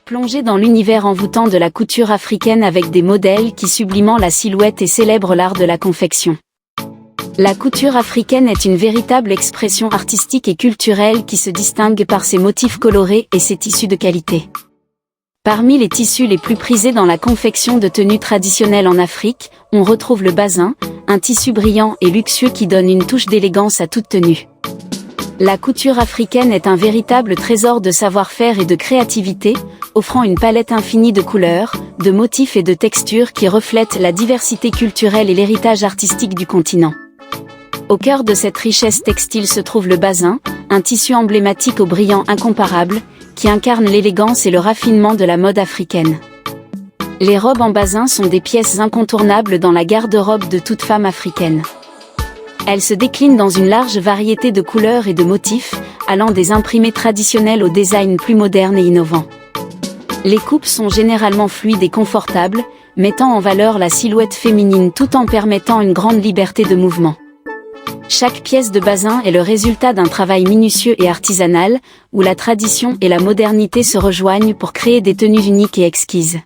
Plongez dans l'univers envoûtant de la couture africaine avec des modèles qui subliment la silhouette et célèbrent l'art de la confection. La couture africaine est une véritable expression artistique et culturelle qui se distingue par ses motifs colorés et ses tissus de qualité. Parmi les tissus les plus prisés dans la confection de tenues traditionnelles en Afrique, on retrouve le bazin, un tissu brillant et luxueux qui donne une touche d'élégance à toute tenue. La couture africaine est un véritable trésor de savoir-faire et de créativité, offrant une palette infinie de couleurs, de motifs et de textures qui reflètent la diversité culturelle et l'héritage artistique du continent. Au cœur de cette richesse textile se trouve le bazin, un tissu emblématique au brillant incomparable, qui incarne l'élégance et le raffinement de la mode africaine. Les robes en bazin sont des pièces incontournables dans la garde-robe de toute femme africaine. Elles se déclinent dans une large variété de couleurs et de motifs, allant des imprimés traditionnels au design plus moderne et innovant. Les coupes sont généralement fluides et confortables, mettant en valeur la silhouette féminine tout en permettant une grande liberté de mouvement. Chaque pièce de bazin est le résultat d'un travail minutieux et artisanal, où la tradition et la modernité se rejoignent pour créer des tenues uniques et exquises.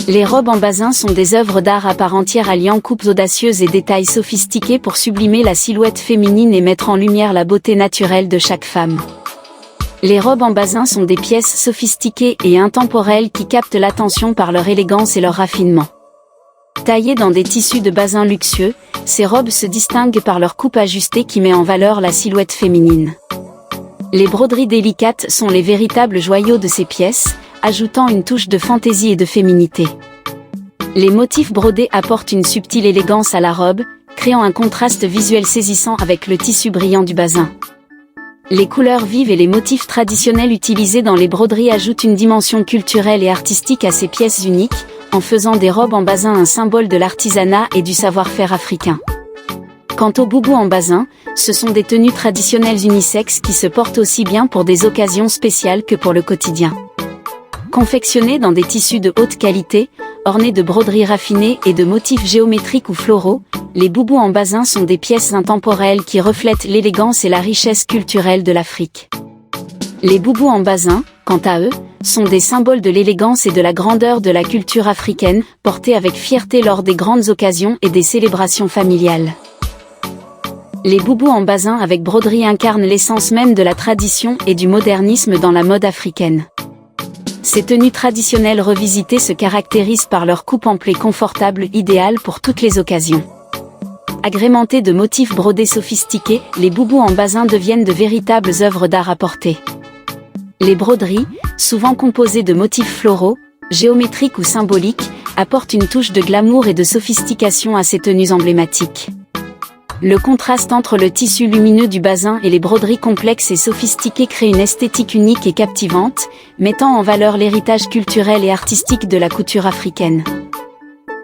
Les robes en bazin sont des œuvres d'art à part entière alliant coupes audacieuses et détails sophistiqués pour sublimer la silhouette féminine et mettre en lumière la beauté naturelle de chaque femme. Les robes en bazin sont des pièces sophistiquées et intemporelles qui captent l'attention par leur élégance et leur raffinement. Taillées dans des tissus de bazin luxueux, ces robes se distinguent par leur coupe ajustée qui met en valeur la silhouette féminine. Les broderies délicates sont les véritables joyaux de ces pièces, ajoutant une touche de fantaisie et de féminité. Les motifs brodés apportent une subtile élégance à la robe, créant un contraste visuel saisissant avec le tissu brillant du bazin. Les couleurs vives et les motifs traditionnels utilisés dans les broderies ajoutent une dimension culturelle et artistique à ces pièces uniques, en faisant des robes en bazin un symbole de l'artisanat et du savoir-faire africain. Quant aux boubous en bazin, ce sont des tenues traditionnelles unisexes qui se portent aussi bien pour des occasions spéciales que pour le quotidien. Confectionnés dans des tissus de haute qualité, ornés de broderies raffinées et de motifs géométriques ou floraux, les boubous en bazin sont des pièces intemporelles qui reflètent l'élégance et la richesse culturelle de l'Afrique. Les boubous en bazin, quant à eux, sont des symboles de l'élégance et de la grandeur de la culture africaine, portés avec fierté lors des grandes occasions et des célébrations familiales. Les boubous en bazin avec broderie incarnent l'essence même de la tradition et du modernisme dans la mode africaine. Ces tenues traditionnelles revisitées se caractérisent par leur coupe ample et confortable idéale pour toutes les occasions. Agrémentées de motifs brodés sophistiqués, les boubous en bazin deviennent de véritables œuvres d'art à porter. Les broderies, souvent composées de motifs floraux, géométriques ou symboliques, apportent une touche de glamour et de sophistication à ces tenues emblématiques. Le contraste entre le tissu lumineux du bazin et les broderies complexes et sophistiquées crée une esthétique unique et captivante, mettant en valeur l'héritage culturel et artistique de la couture africaine.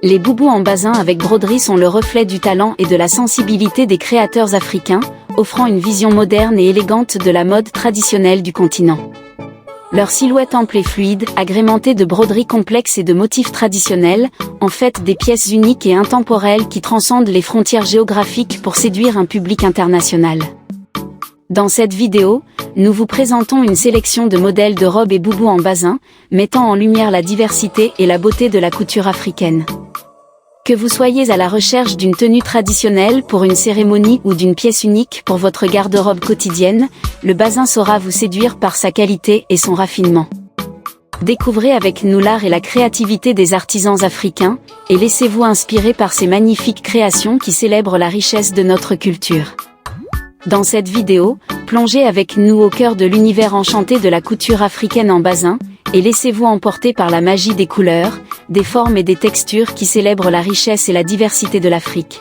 Les boubous en bazin avec broderie sont le reflet du talent et de la sensibilité des créateurs africains, offrant une vision moderne et élégante de la mode traditionnelle du continent. Leur silhouette ample et fluide, agrémentée de broderies complexes et de motifs traditionnels, en fait des pièces uniques et intemporelles qui transcendent les frontières géographiques pour séduire un public international. Dans cette vidéo, nous vous présentons une sélection de modèles de robes et boubous en bazin, mettant en lumière la diversité et la beauté de la couture africaine. Que vous soyez à la recherche d'une tenue traditionnelle pour une cérémonie ou d'une pièce unique pour votre garde-robe quotidienne, le bazin saura vous séduire par sa qualité et son raffinement. Découvrez avec nous l'art et la créativité des artisans africains, et laissez-vous inspirer par ces magnifiques créations qui célèbrent la richesse de notre culture. Dans cette vidéo, plongez avec nous au cœur de l'univers enchanté de la couture africaine en bazin, et laissez-vous emporter par la magie des couleurs, des formes et des textures qui célèbrent la richesse et la diversité de l'Afrique.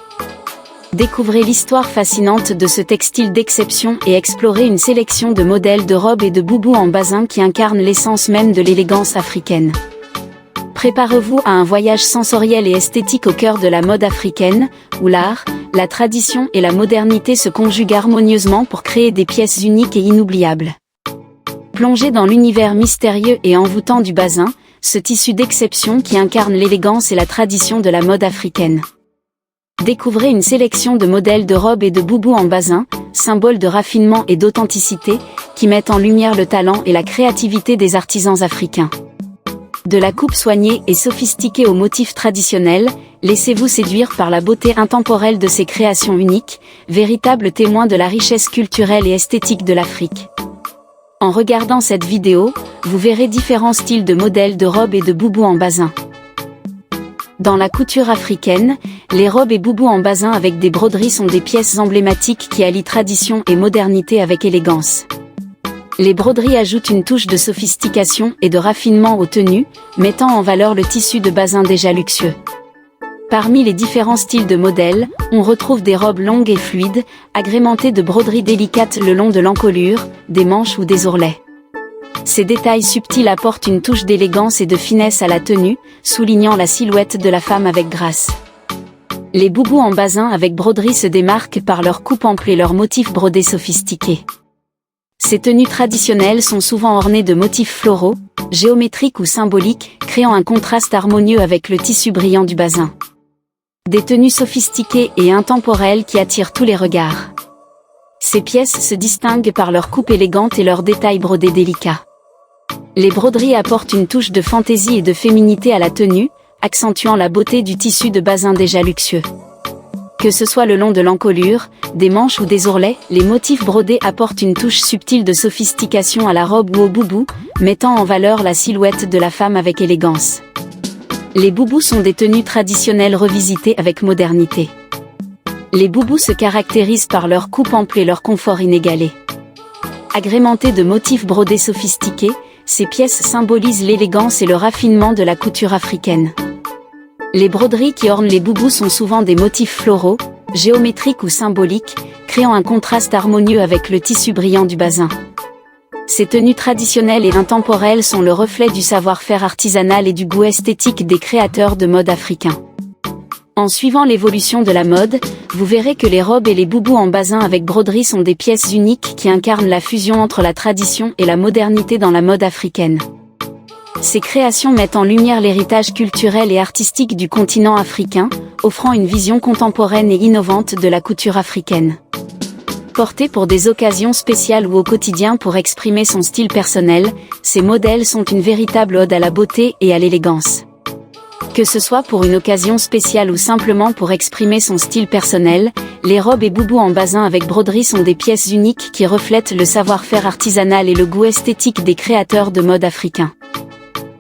Découvrez l'histoire fascinante de ce textile d'exception et explorez une sélection de modèles de robes et de boubous en bazin qui incarnent l'essence même de l'élégance africaine. Préparez-vous à un voyage sensoriel et esthétique au cœur de la mode africaine, où l'art, la tradition et la modernité se conjuguent harmonieusement pour créer des pièces uniques et inoubliables. Plongez dans l'univers mystérieux et envoûtant du bazin, ce tissu d'exception qui incarne l'élégance et la tradition de la mode africaine. Découvrez une sélection de modèles de robes et de boubous en bazin, symboles de raffinement et d'authenticité, qui mettent en lumière le talent et la créativité des artisans africains. De la coupe soignée et sophistiquée aux motifs traditionnels, laissez-vous séduire par la beauté intemporelle de ces créations uniques, véritables témoins de la richesse culturelle et esthétique de l'Afrique. En regardant cette vidéo, vous verrez différents styles de modèles de robes et de boubous en basin. Dans la couture africaine, les robes et boubous en basin avec des broderies sont des pièces emblématiques qui allient tradition et modernité avec élégance. Les broderies ajoutent une touche de sophistication et de raffinement aux tenues, mettant en valeur le tissu de basin déjà luxueux. Parmi les différents styles de modèles, on retrouve des robes longues et fluides, agrémentées de broderies délicates le long de l'encolure, des manches ou des ourlets. Ces détails subtils apportent une touche d'élégance et de finesse à la tenue, soulignant la silhouette de la femme avec grâce. Les boubous en basin avec broderie se démarquent par leur coupe ample et leurs motifs brodés sophistiqués. Ces tenues traditionnelles sont souvent ornées de motifs floraux, géométriques ou symboliques, créant un contraste harmonieux avec le tissu brillant du basin. Des tenues sophistiquées et intemporelles qui attirent tous les regards. Ces pièces se distinguent par leur coupe élégante et leurs détails brodés délicats. Les broderies apportent une touche de fantaisie et de féminité à la tenue, accentuant la beauté du tissu de basin déjà luxueux. Que ce soit le long de l'encolure, des manches ou des ourlets, les motifs brodés apportent une touche subtile de sophistication à la robe ou au boubou, mettant en valeur la silhouette de la femme avec élégance. Les boubous sont des tenues traditionnelles revisitées avec modernité. Les boubous se caractérisent par leur coupe ample et leur confort inégalé. Agrémentées de motifs brodés sophistiqués, ces pièces symbolisent l'élégance et le raffinement de la couture africaine. Les broderies qui ornent les boubous sont souvent des motifs floraux, géométriques ou symboliques, créant un contraste harmonieux avec le tissu brillant du basin. Ces tenues traditionnelles et intemporelles sont le reflet du savoir-faire artisanal et du goût esthétique des créateurs de mode africains. En suivant l'évolution de la mode, vous verrez que les robes et les boubous en basin avec broderie sont des pièces uniques qui incarnent la fusion entre la tradition et la modernité dans la mode africaine. Ces créations mettent en lumière l'héritage culturel et artistique du continent africain, offrant une vision contemporaine et innovante de la couture africaine. Portées pour des occasions spéciales ou au quotidien pour exprimer son style personnel, ces modèles sont une véritable ode à la beauté et à l'élégance. Que ce soit pour une occasion spéciale ou simplement pour exprimer son style personnel, les robes et boubous en basin avec broderie sont des pièces uniques qui reflètent le savoir-faire artisanal et le goût esthétique des créateurs de mode africains.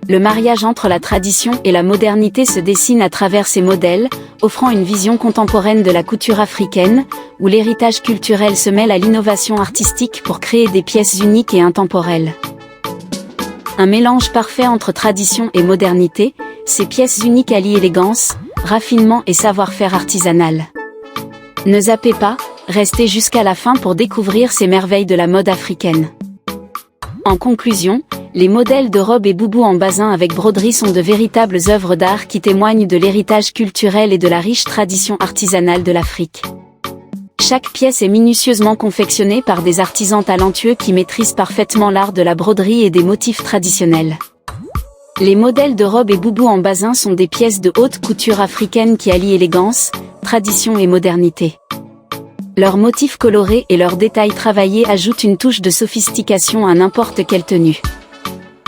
Le mariage entre la tradition et la modernité se dessine à travers ces modèles, offrant une vision contemporaine de la couture africaine, où l'héritage culturel se mêle à l'innovation artistique pour créer des pièces uniques et intemporelles. Un mélange parfait entre tradition et modernité, ces pièces uniques allient élégance, raffinement et savoir-faire artisanal. Ne zappez pas, restez jusqu'à la fin pour découvrir ces merveilles de la mode africaine. En conclusion, les modèles de robes et boubous en basin avec broderie sont de véritables œuvres d'art qui témoignent de l'héritage culturel et de la riche tradition artisanale de l'Afrique. Chaque pièce est minutieusement confectionnée par des artisans talentueux qui maîtrisent parfaitement l'art de la broderie et des motifs traditionnels. Les modèles de robes et boubous en basin sont des pièces de haute couture africaine qui allient élégance, tradition et modernité. Leurs motifs colorés et leurs détails travaillés ajoutent une touche de sophistication à n'importe quelle tenue.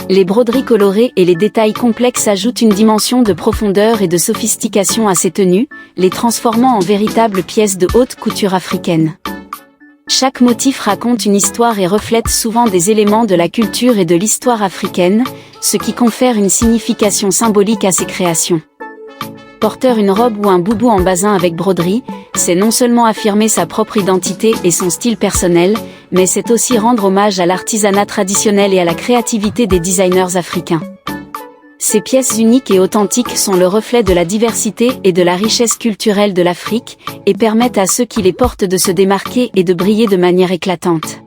Les broderies colorées et les détails complexes ajoutent une dimension de profondeur et de sophistication à ces tenues, les transformant en véritables pièces de haute couture africaine. Chaque motif raconte une histoire et reflète souvent des éléments de la culture et de l'histoire africaine, ce qui confère une signification symbolique à ces créations. Porter une robe ou un boubou en basin avec broderie, c'est non seulement affirmer sa propre identité et son style personnel, mais c'est aussi rendre hommage à l'artisanat traditionnel et à la créativité des designers africains. Ces pièces uniques et authentiques sont le reflet de la diversité et de la richesse culturelle de l'Afrique, et permettent à ceux qui les portent de se démarquer et de briller de manière éclatante.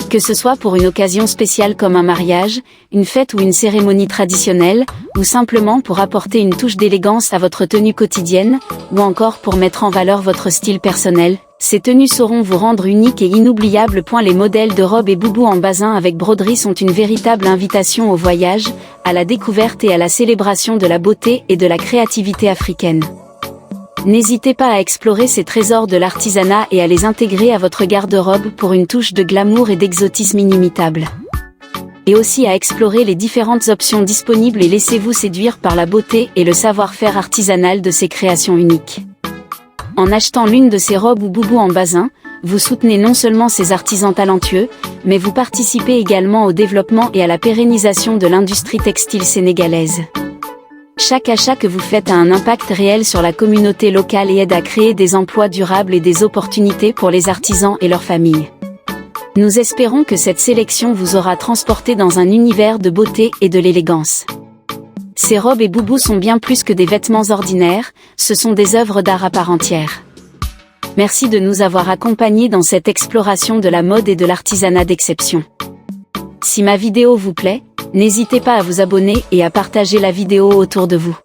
Que ce soit pour une occasion spéciale comme un mariage, une fête ou une cérémonie traditionnelle, ou simplement pour apporter une touche d'élégance à votre tenue quotidienne, ou encore pour mettre en valeur votre style personnel, ces tenues sauront vous rendre unique et inoubliable. Les modèles de robes et boubous en basin avec broderie sont une véritable invitation au voyage, à la découverte et à la célébration de la beauté et de la créativité africaine. N'hésitez pas à explorer ces trésors de l'artisanat et à les intégrer à votre garde-robe pour une touche de glamour et d'exotisme inimitable. et aussi à explorer les différentes options disponibles et laissez-vous séduire par la beauté et le savoir-faire artisanal de ces créations uniques. En achetant l'une de ces robes ou boubous en basin, vous soutenez non seulement ces artisans talentueux, mais vous participez également au développement et à la pérennisation de l'industrie textile sénégalaise. Chaque achat que vous faites a un impact réel sur la communauté locale et aide à créer des emplois durables et des opportunités pour les artisans et leurs familles. Nous espérons que cette sélection vous aura transporté dans un univers de beauté et de l'élégance. Ces robes et boubous sont bien plus que des vêtements ordinaires, ce sont des œuvres d'art à part entière. Merci de nous avoir accompagnés dans cette exploration de la mode et de l'artisanat d'exception. Si ma vidéo vous plaît, n'hésitez pas à vous abonner et à partager la vidéo autour de vous.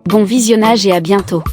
Bon visionnage et à bientôt.